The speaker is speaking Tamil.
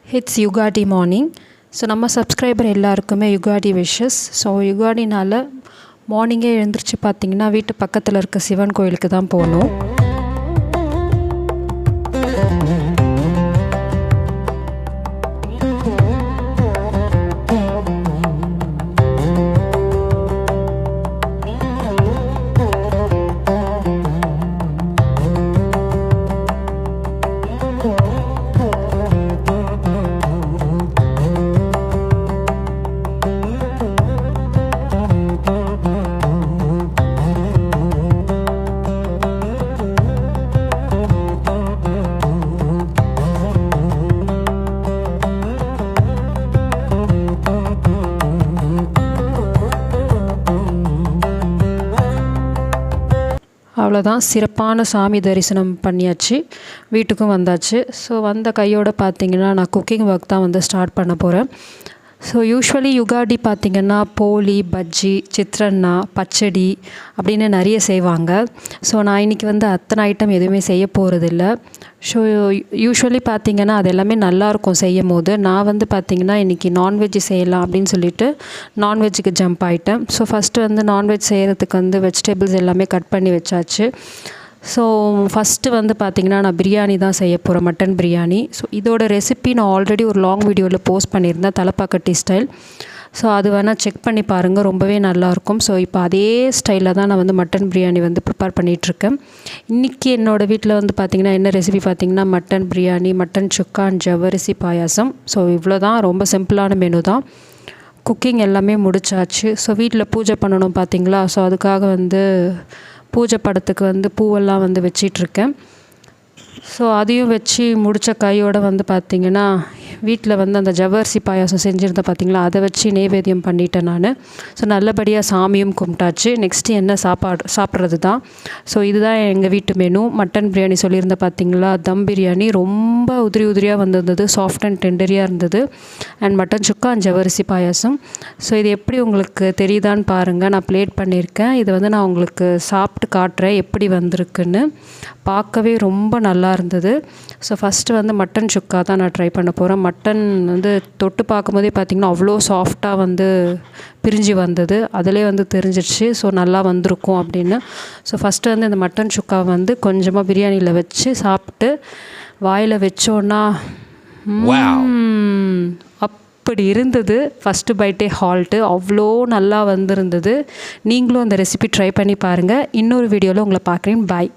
It's Yugadi morning. ஸோ நம்ம சப்ஸ்கிரைபர் எல்லாருக்குமே யுகாடி விஷஸ். ஸோ யுகாடினால் மார்னிங்கே எழுந்திரிச்சு பார்த்திங்கன்னா வீட்டு பக்கத்தில் இருக்க சிவன் கோயிலுக்கு தான் போகணும். அவ்வளோதான், சிறப்பான சாமி தரிசனம் பண்ணியாச்சு, வீட்டுக்கும் வந்தாச்சு. ஸோ வந்த கையோடு பார்த்திங்கன்னா நான் குக்கிங் ஒர்க் தான் ஸ்டார்ட் பண்ண போகிறேன். ஸோ யூஸ்வலி யுகாடி பார்த்திங்கன்னா போலி, பஜ்ஜி, சித்ரன்னா, பச்சடி அப்படின்னு நிறைய செய்வாங்க. ஸோ நான் இன்றைக்கி அத்தனை ஐட்டம் எதுவுமே செய்ய போகிறதில்ல. ஸோ யூஸ்வலி பார்த்திங்கன்னா அது எல்லாமே நல்லாயிருக்கும் செய்யும் போது. நான் பார்த்திங்கன்னா இன்றைக்கி நான்வெஜ் செய்யலாம் அப்படின்னு சொல்லிட்டு நான்வெஜ்ஜுக்கு ஜம்ப் ஆகிட்டேன். ஸோ ஃபஸ்ட்டு நான்வெஜ் செய்கிறதுக்கு வெஜிடபிள்ஸ் எல்லாமே கட் பண்ணி வச்சாச்சு. ஸோ ஃபஸ்ட்டு பார்த்திங்கன்னா நான் பிரியாணி தான் செய்ய போகிறேன், மட்டன் பிரியாணி. ஸோ இதோட ரெசிபி நான் ஆல்ரெடி ஒரு லாங் வீடியோவில் போஸ்ட் பண்ணியிருந்தேன், தலப்பாக்கட்டி ஸ்டைல். ஸோ அது வேணால் செக் பண்ணி பாருங்கள், ரொம்பவே நல்லாயிருக்கும். ஸோ இப்போ அதே ஸ்டைலில் தான் நான் மட்டன் பிரியாணி ப்ரிப்பேர் பண்ணிகிட்ருக்கேன். இன்றைக்கி என்னோடய வீட்டில் பார்த்திங்கன்னா என்ன ரெசிபி பார்த்திங்கன்னா மட்டன் பிரியாணி, மட்டன் சுக்கா அண்ட் ஜவ்வரிசி பாயாசம். ஸோ இவ்வளோ தான், ரொம்ப சிம்பிளான மெனு தான். குக்கிங் எல்லாமே முடிச்சாச்சு. ஸோ வீட்டில் பூஜை பண்ணணும் பார்த்திங்களா. ஸோ அதுக்காக பூஜை படத்துக்கு பூவெல்லாம் வச்சிட்ருக்கேன். ஸோ அதையும் வச்சு முடித்த கையோடு பார்த்திங்கன்னா வீட்டில் அந்த ஜவ்வரிசி பாயாசம் செஞ்சுருந்தேன் பார்த்திங்களா, அதை வச்சு நெய்வேத்தியம் பண்ணிட்டேன் நான். ஸோ நல்லபடியாக சாமியும் கும்பிட்டாச்சு. நெக்ஸ்ட்டு என்ன சாப்பிட்றது தான். ஸோ இதுதான் எங்கள் வீட்டு மெனு. மட்டன் பிரியாணி சொல்லியிருந்தேன் பார்த்திங்களா, தம் பிரியாணி ரொம்ப உதிரியாக வந்திருந்தது, சாஃப்ட் அண்ட் டெண்டரியாக இருந்தது. அண்ட் மட்டன் சுக்கா அண்ட் ஜவ்வரிசி பாயாசம். ஸோ இது எப்படி உங்களுக்கு தெரியுதான்னு பாருங்கள், நான் பிளேட் பண்ணியிருக்கேன். இதை நான் உங்களுக்கு சாப்பிட்டு காட்டுறேன் எப்படி வந்திருக்குன்னு. பார்க்கவே ரொம்ப நல்லா இருந்தது. ஸோ ஃபஸ்ட்டு மட்டன் சுக்கா தான் நான் ட்ரை பண்ண போகிறேன். மட்டன் தொட்டு பார்க்கும்போதே பார்த்திங்கன்னா அவ்வளோ சாஃப்டாக பிரிஞ்சு வந்தது. அதிலே தெரிஞ்சிடுச்சு ஸோ நல்லா வந்திருக்கும் அப்படின்னு. ஸோ ஃபஸ்ட்டு இந்த மட்டன் சுக்கா கொஞ்சமாக பிரியாணியில் வச்சு சாப்பிட்டு வாயில் வச்சோன்னா அப்படி இருந்தது. ஃபஸ்ட்டு பைட்டே ஹால்ட்டு அவ்வளோ நல்லா வந்திருந்தது. நீங்களும் அந்த ரெசிபி ட்ரை பண்ணி பாருங்கள். இன்னொரு வீடியோவில் உங்களை பார்க்குறேன். பாய்.